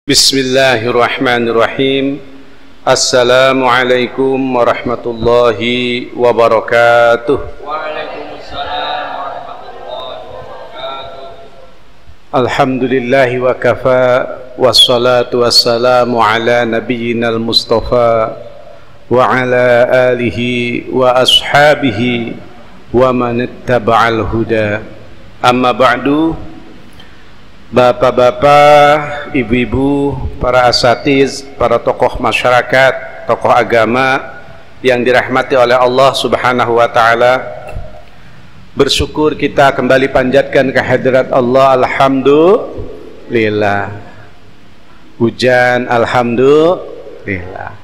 Bismillahirrahmanirrahim. Assalamualaikum warahmatullahi wabarakatuh. Waalaikumsalam warahmatullahi wabarakatuh. Alhamdulillahi wa kafa, wassalatu wassalamu ala nabiyyina al-mustafa wa ala alihi wa ashabihi wa man ittaba'al huda. Amma ba'du. Bapak-bapak, ibu-ibu, para asatiz, para tokoh masyarakat, tokoh agama yang dirahmati oleh Allah Subhanahu wa taala. Bersyukur kita kembali panjatkan kehadirat Allah. Alhamdulillah. Hujan alhamdulillah.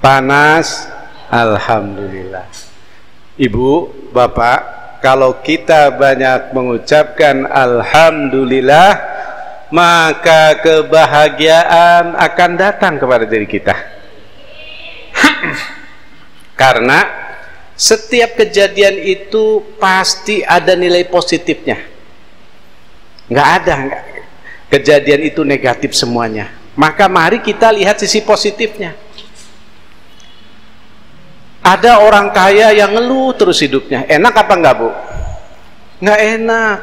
Panas alhamdulillah. Ibu, bapak, kalau kita banyak mengucapkan alhamdulillah, maka kebahagiaan akan datang kepada diri kita. Karena setiap kejadian itu pasti ada nilai positifnya. Nggak ada kejadian itu negatif semuanya. Maka mari kita lihat sisi positifnya. Ada orang kaya yang ngeluh terus hidupnya. Enak apa enggak, Bu? Enggak enak.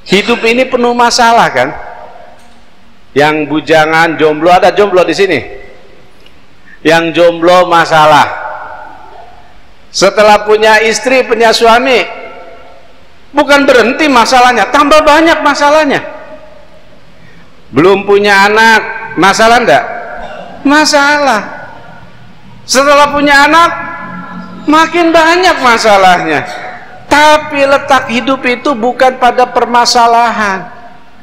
Hidup ini penuh masalah kan? Yang bujangan, jomblo, ada jomblo di sini? Yang jomblo masalah. Setelah punya istri, punya suami, bukan berhenti masalahnya, tambah banyak masalahnya. Belum punya anak, masalah enggak? Masalah. Setelah punya anak, makin banyak masalahnya. Tapi letak hidup itu bukan pada permasalahan.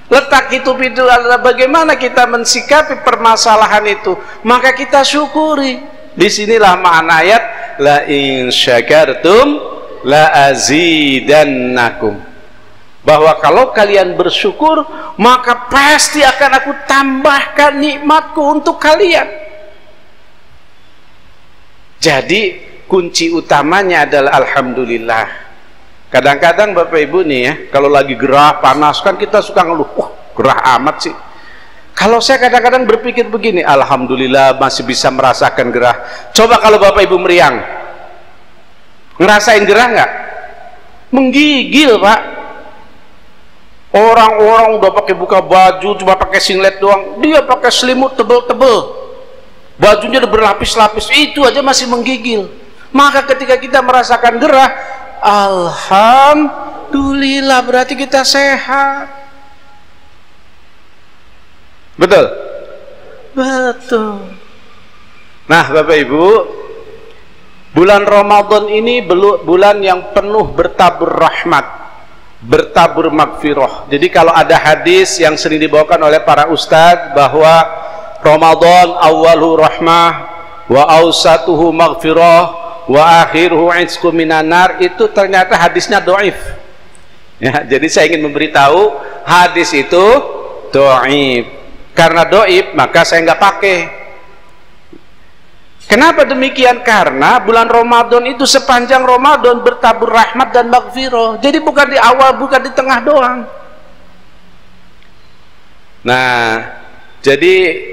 Letak hidup itu adalah bagaimana kita mensikapi permasalahan itu. Maka kita syukuri. Disinilah makna ayat, la in syakartum la azidannakum. Bahwa kalau kalian bersyukur, maka pasti akan aku tambahkan nikmatku untuk kalian. Jadi kunci utamanya adalah alhamdulillah. Kadang-kadang Bapak Ibu nih ya, kalau lagi gerah panas kan kita suka ngeluh, wah gerah amat sih. Kalau saya kadang-kadang berpikir begini, alhamdulillah masih bisa merasakan gerah. Coba kalau Bapak Ibu meriang, ngerasain gerah nggak? Menggigil, Pak. Orang-orang udah pakai buka baju, cuma pakai singlet doang, dia pakai selimut tebel-tebel. Bajunya udah berlapis-lapis, itu aja masih menggigil. Maka ketika kita merasakan gerah, alhamdulillah, berarti kita sehat. Betul? Betul. Nah Bapak Ibu, bulan Ramadan ini bulan yang penuh bertabur rahmat, bertabur magfirah. Jadi kalau ada hadis yang sering dibawakan oleh para ustadz bahwa Ramadan awwaluhu rahmah wa awsatuhu maghfirah wa akhiruhu isqu minan nar, itu ternyata hadisnya dhaif. Ya, jadi saya ingin memberitahu hadis itu dhaif. Karena dhaif maka saya nggak pakai. Kenapa demikian? Karena bulan Ramadan itu sepanjang Ramadan bertabur rahmat dan maghfirah. Jadi bukan di awal, bukan di tengah doang. Nah, jadi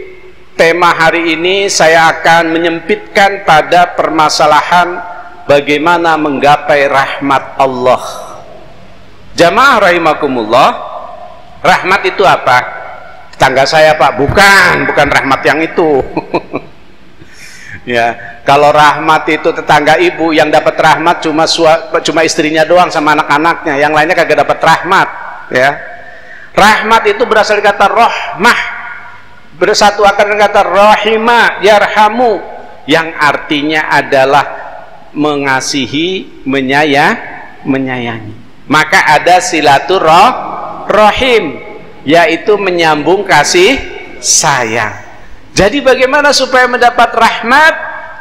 tema hari ini saya akan menyempitkan pada permasalahan bagaimana menggapai rahmat Allah. Jamaah rahimakumullah, rahmat itu apa? Tetangga saya, Pak, bukan rahmat yang itu. Ya, kalau rahmat itu tetangga ibu, yang dapat rahmat cuma istrinya doang sama anak-anaknya, yang lainnya kagak dapat rahmat. Ya, rahmat itu berasal dari kata rahmah, bersatu akan kata rahima yarhamu, yang artinya adalah mengasihi, menyayangi. Maka ada silaturahim, yaitu menyambung kasih sayang. Jadi bagaimana supaya mendapat rahmat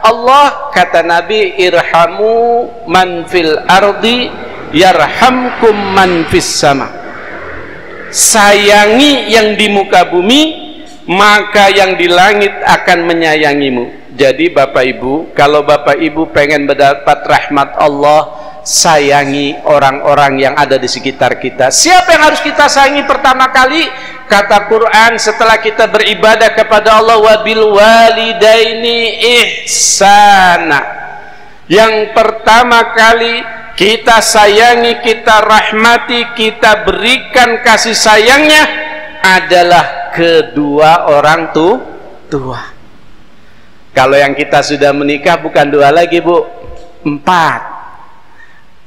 Allah? Kata Nabi, irhamu man fil ardi yarhamkum man fis sama. Sayangi yang di muka bumi, maka yang di langit akan menyayangimu. Jadi Bapak Ibu, kalau Bapak Ibu pengen mendapat rahmat Allah, sayangi orang-orang yang ada di sekitar kita. Siapa yang harus kita sayangi pertama kali? kata Quran setelah kita beribadah kepada Allah, wabil walidaini ihsana. Yang pertama kali kita sayangi, kita rahmati, kita berikan kasih sayangnya adalah kedua orang tua. Kalau yang kita sudah menikah bukan 2 lagi, Bu, 4.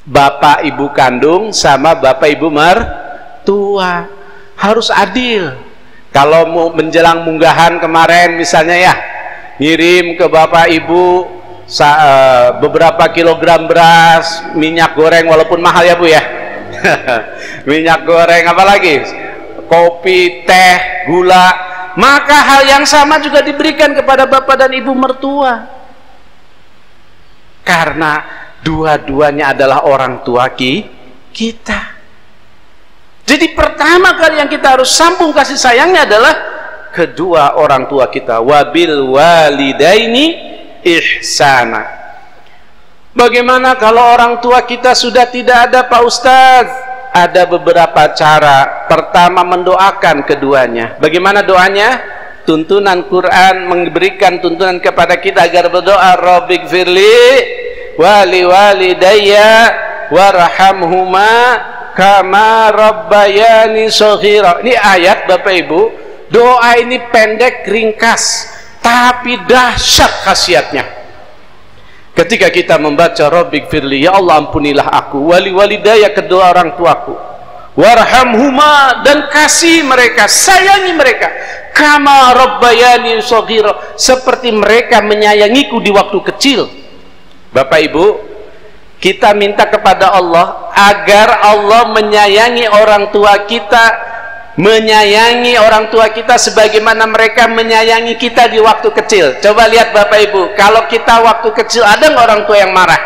Bapak ibu kandung sama bapak ibu mertua harus adil. Kalau mau menjelang munggahan kemarin misalnya ya, ngirim ke bapak ibu beberapa kilogram beras, minyak goreng walaupun mahal ya Bu ya. Minyak goreng, apalagi kopi, teh, gula, maka hal yang sama juga diberikan kepada bapak dan ibu mertua, karena dua-duanya adalah orang tua kita. Jadi pertama kali yang kita harus sambung kasih sayangnya adalah kedua orang tua kita. Wabil walidaini ihsana. Bagaimana kalau orang tua kita sudah tidak ada, Pak Ustadz? Ada beberapa cara. Pertama, mendoakan keduanya. Bagaimana doanya? Tuntunan Quran memberikan tuntunan kepada kita agar berdoa, Rabbighfirli wali walidayya warhamhuma kama rabbayani shaghira. Ini ayat Bapak Ibu. Doa ini pendek, ringkas, tapi dahsyat khasiatnya. Ketika kita membaca Rabbighfirli, ya Allah ampunilah aku, wali walidayya, kedua orang tuaku, warhamhuma, dan kasih mereka, sayangi mereka, kama rabbayani shaghira, seperti mereka menyayangiku di waktu kecil. Bapak Ibu, kita minta kepada Allah agar Allah menyayangi orang tua kita, menyayangi orang tua kita sebagaimana mereka menyayangi kita di waktu kecil. Coba lihat Bapak Ibu, kalau kita waktu kecil ada nggak orang tua yang marah?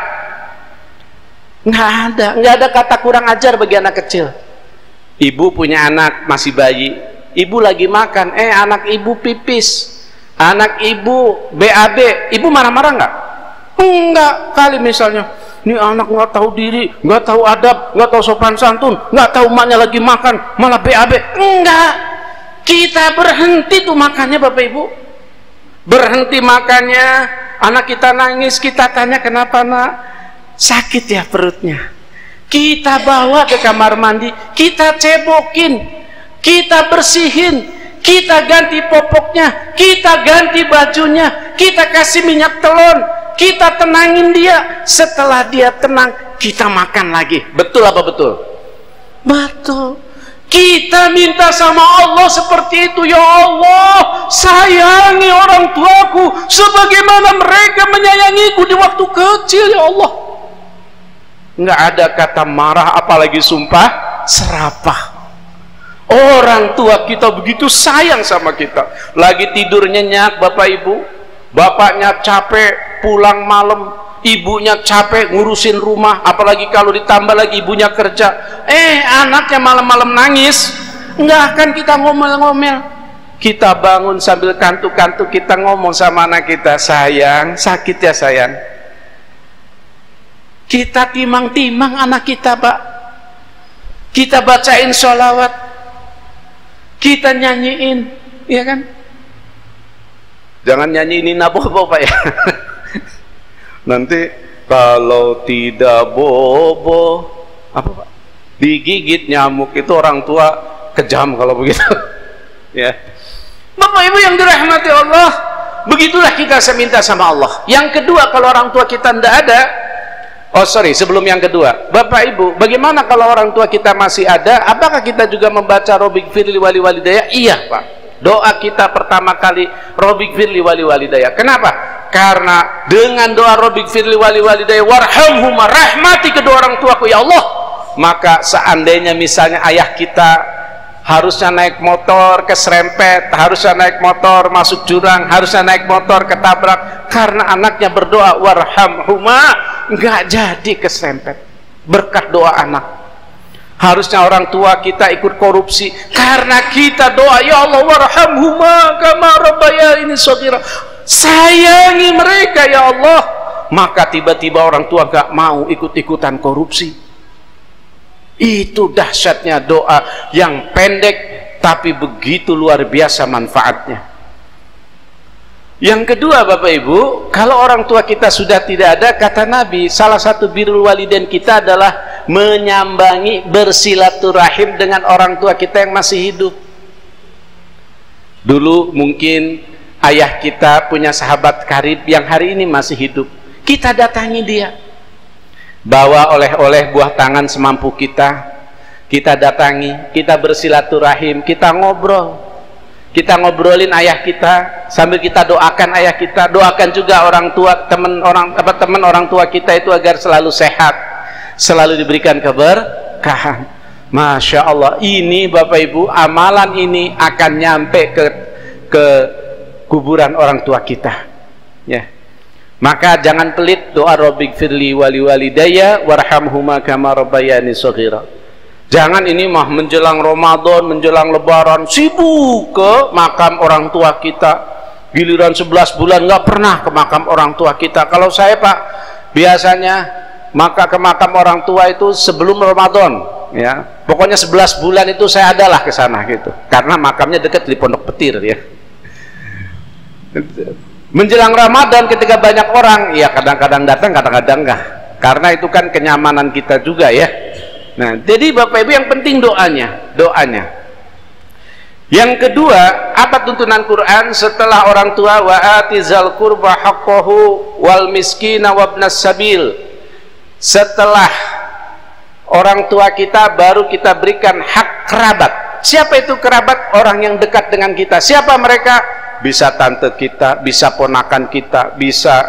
Nggak ada kata kurang ajar bagi anak kecil. Ibu punya anak masih bayi, ibu lagi makan, anak ibu pipis, anak ibu BAB, ibu marah-marah nggak? Enggak kali. Misalnya ini anak nggak tahu diri, nggak tahu adab, nggak tahu sopan santun, nggak tahu emaknya lagi makan malah BAB. Enggak, kita berhenti tuh makannya Bapak Ibu, berhenti makannya. Anak kita nangis, kita tanya kenapa nak, sakit ya perutnya, kita bawa ke kamar mandi, kita cebokin, kita bersihin, kita ganti popoknya, kita ganti bajunya, kita kasih minyak telon, kita tenangin dia. Setelah dia tenang, kita makan lagi. Betul apa betul? Betul. Kita minta sama Allah seperti itu. Ya Allah, sayangi orang tuaku sebagaimana mereka menyayangiku di waktu kecil. Ya Allah, nggak ada kata marah, apalagi sumpah serapah. Orang tua kita begitu sayang sama kita. Lagi tidur nyenyak Bapak Ibu, bapaknya capek pulang malam, ibunya capek ngurusin rumah, apalagi kalau ditambah lagi ibunya kerja, anaknya malam-malam nangis. Enggak akan kita ngomel-ngomel, kita bangun sambil kantuk-kantuk, kita ngomong sama anak kita, sayang, sakit ya sayang. Kita timang-timang anak kita Pak, kita bacain sholawat, kita nyanyiin, ya kan? Jangan nyanyiin bobo Pak ya. Nanti kalau tidak bobo apa Pak? Digigit nyamuk. Itu orang tua kejam kalau begitu. Ya. Bapak Ibu yang dirahmati Allah, begitulah kita minta sama Allah. Yang kedua, kalau orang tua kita tidak ada, sebelum yang kedua, Bapak Ibu, bagaimana kalau orang tua kita masih ada? Apakah kita juga membaca Rabbighfirli wali walidayya? Iya Pak. Doa kita pertama kali Rabbighfirli wali walidayya. Kenapa? Karena dengan doa Rabbighfirli wali walidayya warhamhuma, rahmati kedua orang tuaku ya Allah, maka seandainya misalnya ayah kita harusnya naik motor keserempet, harusnya naik motor masuk jurang, harusnya naik motor ketabrak, karena anaknya berdoa warhamhuma, nggak jadi keserempet berkat doa anak. Harusnya orang tua kita ikut korupsi, karena kita doa ya Allah warhamhuma kama rabbayani shaghira, sayangi mereka ya Allah, maka tiba-tiba orang tua gak mau ikut-ikutan korupsi. Itu dahsyatnya doa yang pendek tapi begitu luar biasa manfaatnya. Yang kedua Bapak Ibu, kalau orang tua kita sudah tidak ada, kata Nabi, salah satu birrul walidain kita adalah menyambangi, bersilaturahim dengan orang tua kita yang masih hidup. Dulu mungkin ayah kita punya sahabat karib yang hari ini masih hidup, kita datangi dia, bawa oleh-oleh buah tangan semampu kita datangi, kita bersilaturahim, kita ngobrol. Kita ngobrolin ayah kita sambil kita doakan ayah kita, doakan juga orang tua, teman orang tua kita itu agar selalu sehat, selalu diberikan keberkahan. Masya Allah, ini Bapak Ibu, amalan ini akan nyampe ke kuburan orang tua kita, ya. Maka jangan pelit doa Rabbighfirli wali walidayya warhamhuma kama rabbayani shaghira. Jangan ini mah menjelang Ramadan, menjelang Lebaran sibuk ke makam orang tua kita, giliran 11 bulan nggak pernah ke makam orang tua kita. Kalau saya Pak, biasanya maka ke makam orang tua itu sebelum Ramadan, ya. Pokoknya 11 bulan itu saya adalah ke sana gitu, karena makamnya dekat di Pondok Petir, ya. Menjelang Ramadan ketika banyak orang, ya kadang-kadang datang, kadang-kadang enggak, karena itu kan kenyamanan kita juga, ya. Nah, jadi Bapak Ibu yang penting doanya. Yang kedua, apa tuntunan Quran setelah orang tua? Wa atizal qurba haqqahu wal miskina wabnas sabil. Setelah orang tua kita baru kita berikan hak kerabat. Siapa itu kerabat? Orang yang dekat dengan kita. Siapa mereka? Bisa tante kita, bisa ponakan kita, bisa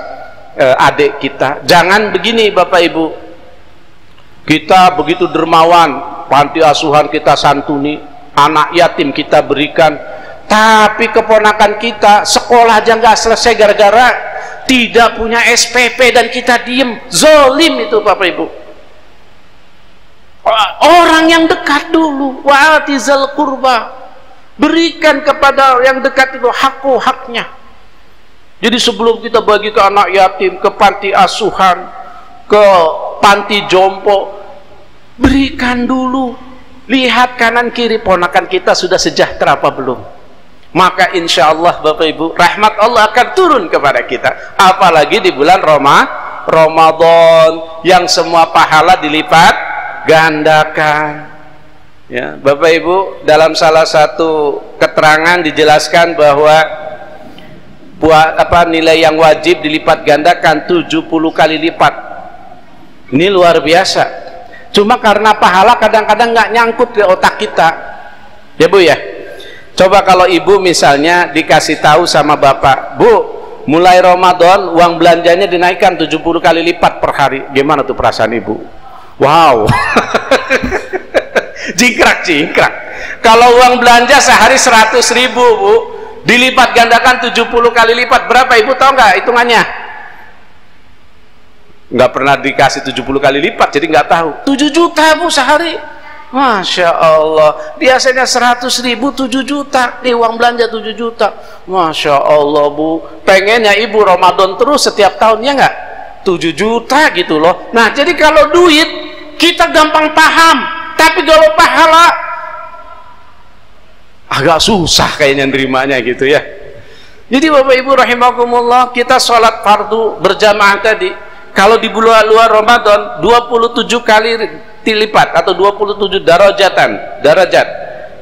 adik kita. Jangan begini Bapak Ibu, kita begitu dermawan, panti asuhan kita santuni, anak yatim kita berikan, tapi keponakan kita sekolah aja nggak selesai gara-gara tidak punya SPP dan kita diem. Zolim itu Bapak Ibu. Orang yang dekat dulu, wa'atizal qurba, berikan kepada yang dekat itu haknya. Jadi sebelum kita bagi ke anak yatim, ke panti asuhan, ke panti jompo, berikan dulu, lihat kanan kiri ponakan kita sudah sejahtera apa belum. Maka insya Allah Bapak Ibu, rahmat Allah akan turun kepada kita, apalagi di bulan Ramadan yang semua pahala dilipat gandakan, ya. Bapak Ibu, dalam salah satu keterangan dijelaskan bahwa nilai yang wajib dilipat gandakan 70 kali lipat. Ini luar biasa. Cuma karena pahala kadang-kadang nggak nyangkut di otak kita, ya Bu, ya. Coba kalau ibu misalnya dikasih tahu sama bapak, Bu, mulai Ramadan uang belanjanya dinaikkan 70 kali lipat per hari, gimana tuh perasaan ibu? Wow. jingkrak. Kalau uang belanja sehari 100.000 Bu, dilipat gandakan 70 kali lipat, berapa ibu tahu nggak hitungannya? Nggak pernah dikasih 70 kali lipat, jadi nggak tahu. 7 juta Bu sehari. Masya Allah, biasanya 100.000, 7 juta nih uang belanja 7 juta. Masya Allah Bu, pengennya ibu Ramadan terus setiap tahunnya nggak 7 juta gitu loh. Nah, jadi kalau duit kita gampang paham, tapi kalau pahala agak susah kayaknya nerimanya gitu, ya. Jadi Bapak Ibu rahimakumullah, kita sholat fardu berjamaah tadi, kalau di bulan luar Ramadan 27 kali lipat atau 27 derajat.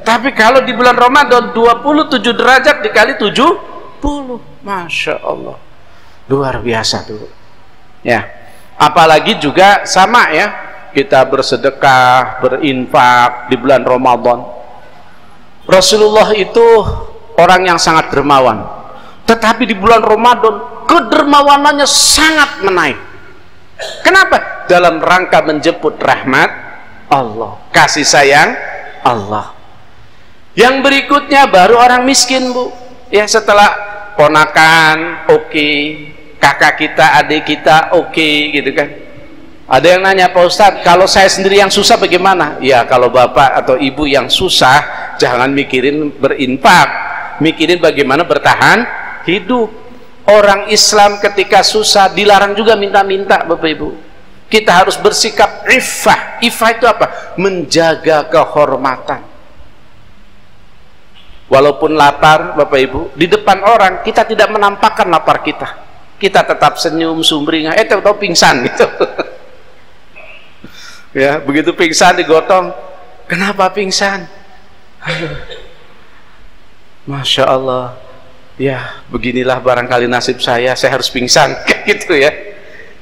Tapi kalau di bulan Ramadan 27 derajat dikali 70, Masya Allah, luar biasa tuh, ya. Apalagi juga sama, ya, kita bersedekah, berinfak di bulan Ramadan. Rasulullah itu orang yang sangat dermawan, tetapi di bulan Ramadan kedermawanannya sangat menaik. Kenapa? Dalam rangka menjemput rahmat Allah, kasih sayang Allah. Yang berikutnya baru orang miskin Bu, ya. Setelah ponakan oke, kakak kita, adik kita oke, gitu kan. Ada yang nanya, Pak Ustadz, kalau saya sendiri yang susah bagaimana? Ya, kalau bapak atau ibu yang susah, jangan mikirin berinfak, mikirin bagaimana bertahan hidup. Orang Islam ketika susah dilarang juga minta-minta Bapak Ibu. Kita harus bersikap iffah. Iffah itu apa? Menjaga kehormatan. Walaupun lapar Bapak Ibu, di depan orang kita tidak menampakkan lapar kita. Kita tetap senyum, sumringah, tahu-tahu pingsan gitu. Ya, begitu pingsan digotong, kenapa pingsan? Aduh. Masya Allah, ya beginilah barangkali nasib saya harus pingsan, kayak gitu ya.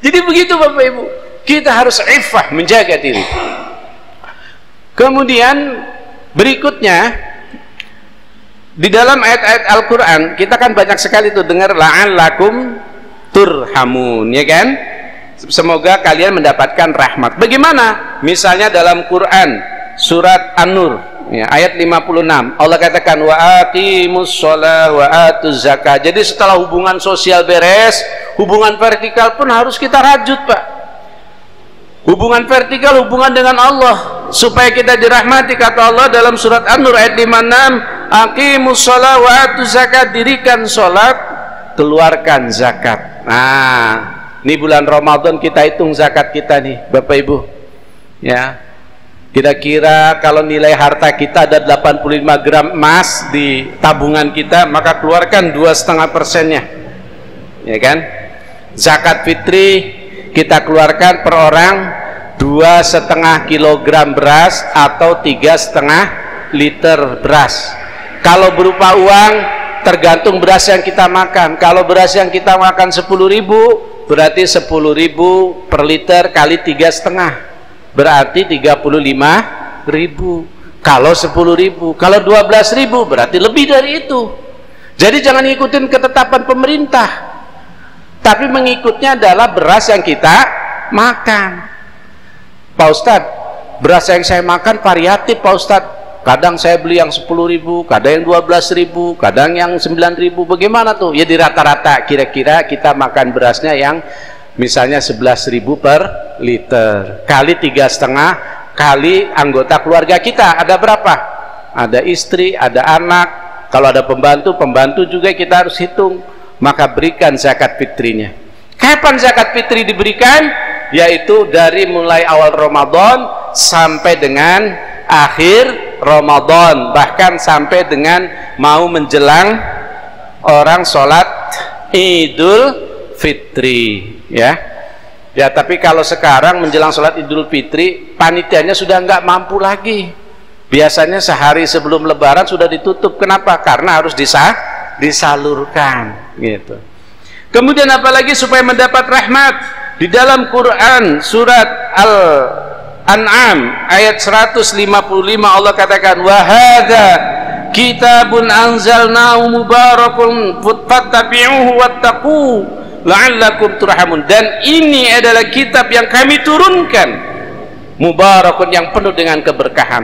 Jadi begitu Bapak Ibu, kita harus iffah, menjaga diri. Kemudian berikutnya, di dalam ayat-ayat Al-Quran kita kan banyak sekali tuh dengar la'allakum turhamun, ya kan? Semoga kalian mendapatkan rahmat. Bagaimana? Misalnya dalam Quran surat An-Nur ya, ayat 56 Allah katakan wa aqimus shalah wa atuz zakah. Jadi setelah hubungan sosial beres, hubungan vertikal pun harus kita rajut Pak. Hubungan vertikal, hubungan dengan Allah, supaya kita dirahmati. Kata Allah dalam surat An-Nur ayat 56, aqimus shalah wa atuz zakat, dirikan sholat, keluarkan zakat. Nah, ini bulan Ramadan kita hitung zakat kita nih Bapak Ibu ya. Kira-kira kalau nilai harta kita ada 85 gram emas di tabungan kita, maka keluarkan 2,5%-nya, ya kan? Zakat fitri kita keluarkan per orang 2,5 kilogram beras atau 3,5 liter beras. Kalau berupa uang tergantung beras yang kita makan. Kalau beras yang kita makan 10.000, berarti 10.000 per liter kali 3,5, berarti 35.000. Kalau 10.000, kalau 12.000 berarti lebih dari itu. Jadi jangan ikutin ketetapan pemerintah, tapi mengikutnya adalah beras yang kita makan. Pak Ustadz, beras yang saya makan variatif Pak Ustadz. Kadang saya beli yang 10.000, kadang yang 12.000, kadang yang 9.000. Bagaimana tuh? Ya di rata-rata kira-kira kita makan berasnya yang misalnya 11.000 per liter kali 3,5 kali anggota keluarga kita. Ada berapa? Ada istri, ada anak. Kalau ada pembantu juga kita harus hitung. Maka berikan zakat fitrinya. Kapan zakat fitri diberikan? Yaitu dari mulai awal Ramadan sampai dengan akhir Ramadan, bahkan sampai dengan mau menjelang orang sholat Idul Fitri ya. Ya, tapi kalau sekarang menjelang sholat Idul Fitri panitianya sudah nggak mampu lagi. Biasanya sehari sebelum Lebaran sudah ditutup. Kenapa? Karena harus disalurkan gitu. Kemudian apalagi supaya mendapat rahmat, di dalam Quran surat Al-An'am ayat 155 Allah katakan wa hadza kitabun anzalnahu mubarakun fattabi'uhu wattaqu la'allakum turhamun. Dan ini adalah kitab yang kami turunkan, mubarakun, yang penuh dengan keberkahan.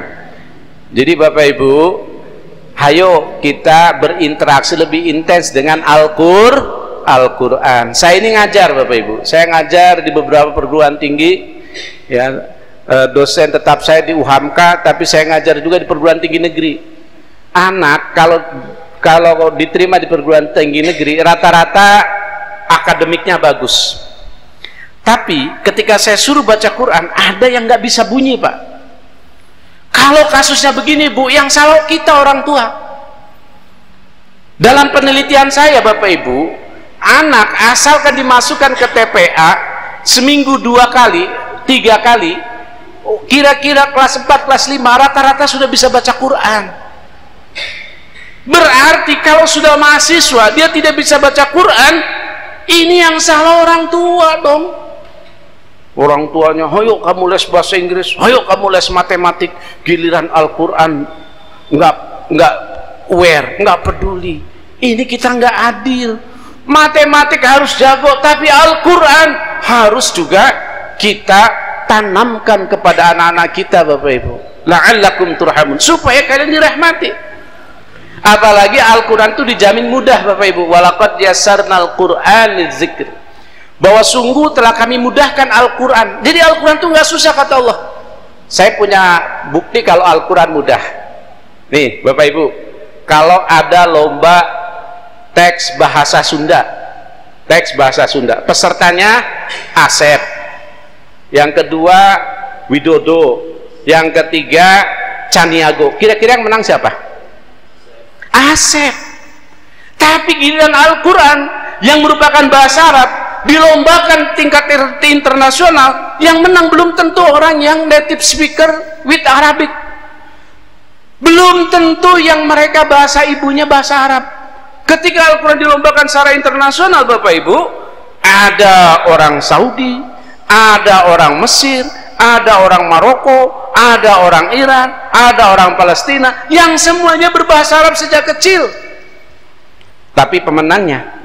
Jadi Bapak Ibu, hayo kita berinteraksi lebih intens dengan Al-Quran. Saya ini ngajar Bapak Ibu, saya ngajar di beberapa perguruan tinggi ya, dosen tetap saya di UHAMKA, tapi saya ngajar juga di perguruan tinggi negeri. Anak kalau diterima di perguruan tinggi negeri rata-rata akademiknya bagus, tapi ketika saya suruh baca Quran ada yang nggak bisa bunyi Pak. Kalau kasusnya begini Bu, yang salah kita orang tua. Dalam penelitian saya Bapak Ibu, anak asalkan dimasukkan ke TPA seminggu 2 kali 3 kali, kira-kira kelas 4 kelas 5 rata-rata sudah bisa baca Quran. Berarti kalau sudah mahasiswa dia tidak bisa baca Quran, ini yang salah orang tua dong. Orang tuanya, ayo kamu les bahasa Inggris, ayo kamu les matematik, giliran Al-Quran nggak aware, nggak peduli. Ini kita nggak adil. Matematik harus jago, tapi Al-Quran harus juga kita tanamkan kepada anak-anak kita Bapak Ibu. La'allakum turhamun, supaya kalian dirahmati. Apalagi Al-Quran itu dijamin mudah Bapak Ibu. Walaqad yassarnal Qur'an lidzikr, bahwa sungguh telah kami mudahkan Al-Quran. Jadi Al-Quran itu nggak susah kata Allah. Saya punya bukti kalau Al-Quran mudah. Nih Bapak Ibu, kalau ada lomba teks bahasa Sunda, pesertanya Asep, yang kedua Widodo, yang ketiga Caniago, kira-kira yang menang siapa? Asep. Tapi giliran Al-Quran yang merupakan bahasa Arab dilombakan tingkat internasional, yang menang belum tentu orang yang native speaker with Arabic, belum tentu yang mereka bahasa ibunya bahasa Arab. Ketika Al-Quran dilombakan secara internasional, Bapak Ibu, ada orang Saudi, ada orang Mesir, ada orang Maroko, ada orang Iran, ada orang Palestina, yang semuanya berbahasa Arab sejak kecil. Tapi pemenangnya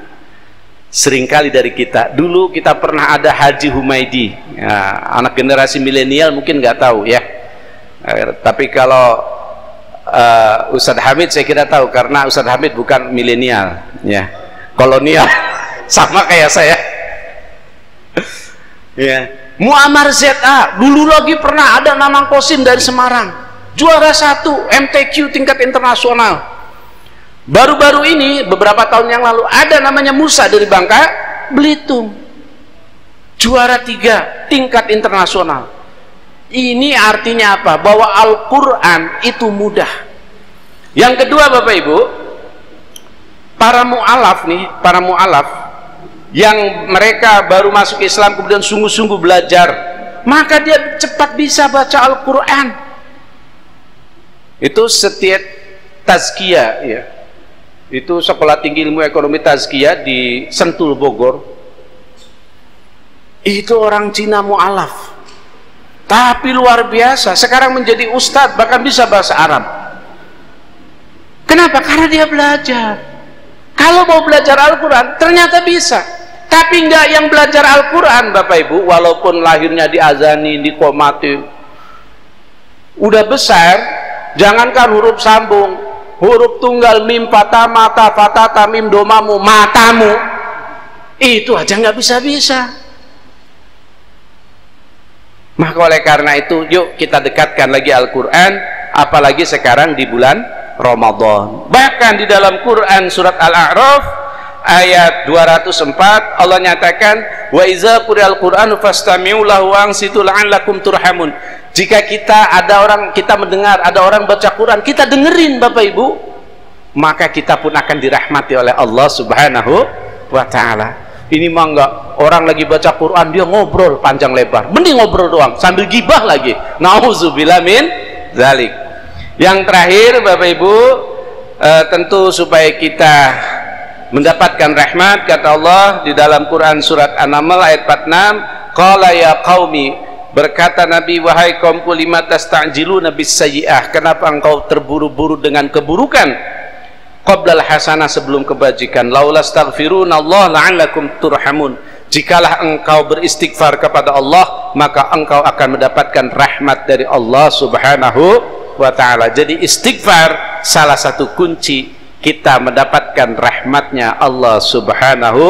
seringkali dari kita. Dulu kita pernah ada Haji Humaydi, ya, anak generasi milenial mungkin nggak tahu ya, tapi kalau Ustadz Hamid saya kira tahu, karena Ustadz Hamid bukan milenial ya, kolonial sama kayak saya ya. Muammar ZA dulu lagi pernah ada Nanang Kosim dari Semarang, juara 1 MTQ tingkat internasional. Baru-baru ini beberapa tahun yang lalu ada namanya Musa dari Bangka Belitung, juara 3 tingkat internasional. Ini artinya apa? Bahwa Al-Quran itu mudah. Yang kedua, Bapak Ibu, para mu'alaf nih, para mu'alaf yang mereka baru masuk Islam kemudian sungguh-sungguh belajar, maka dia cepat bisa baca Al-Quran. Itu setiap tazkiyah ya. Itu Sekolah Tinggi Ilmu Ekonomi Tazkiyah di Sentul Bogor. Itu orang Cina mu'alaf, tapi luar biasa, sekarang menjadi ustadz, bahkan bisa bahasa Arab. Kenapa? Karena dia belajar. Kalau mau belajar Al-Quran ternyata bisa. Tapi enggak yang belajar Al-Quran, Bapak Ibu, walaupun lahirnya diazani, dikomati, udah besar, jangankan huruf sambung, huruf tunggal, mim patah mata, fatah tamim domamu, matamu, itu aja nggak bisa-bisa. Maka oleh karena itu, yuk kita dekatkan lagi Al-Quran, apalagi sekarang di bulan Ramadan. Bahkan di dalam Quran surat Al-A'raf ayat 204 Allah nyatakan, wa iza quri'al qur'anu fastami'u lahu ansitu la'allakum turhamun. Jika kita mendengar ada orang baca Quran, kita dengerin Bapak Ibu, maka kita pun akan dirahmati oleh Allah Subhanahu wa ta'ala. Ini mah enggak, orang lagi baca Quran dia ngobrol panjang lebar, mending ngobrol doang sambil gibah lagi, nauzubillah min zalik. Yang terakhir Bapak Ibu, tentu supaya kita mendapatkan rahmat, kata Allah di dalam Quran surat An-Naml ayat 46, qala ya qaumi, berkata Nabi, wahai kaumku, lima tasta'jiluna bis-sayyi'ah, kenapa engkau terburu-buru dengan keburukan, qablal hasanah, sebelum kebajikan, laulastaghfiruna Allah la'allakum turhamun, jikalah engkau beristighfar kepada Allah maka engkau akan mendapatkan rahmat dari Allah Subhanahu wa ta'ala. Jadi istighfar salah satu kunci kita mendapatkan rahmatnya Allah Subhanahu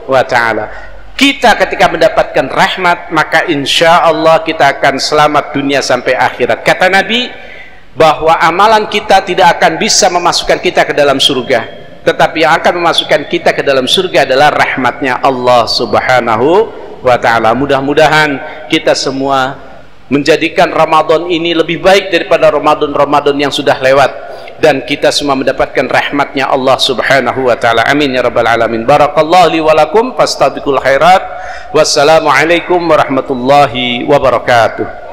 wa ta'ala. Kita ketika mendapatkan rahmat, maka insya Allah kita akan selamat dunia sampai akhirat. Kata Nabi bahwa amalan kita tidak akan bisa memasukkan kita ke dalam surga, tetapi yang akan memasukkan kita ke dalam surga adalah rahmatnya Allah Subhanahu wa ta'ala. Mudah-mudahan kita semua menjadikan Ramadan ini lebih baik daripada Ramadan-Ramadan yang sudah lewat, dan kita semua mendapatkan rahmatnya Allah Subhanahu wa ta'ala. Amin ya rabbal alamin. Barakallahu li walakum fastabiqul khairat. Wassalamualaikum warahmatullahi wabarakatuh.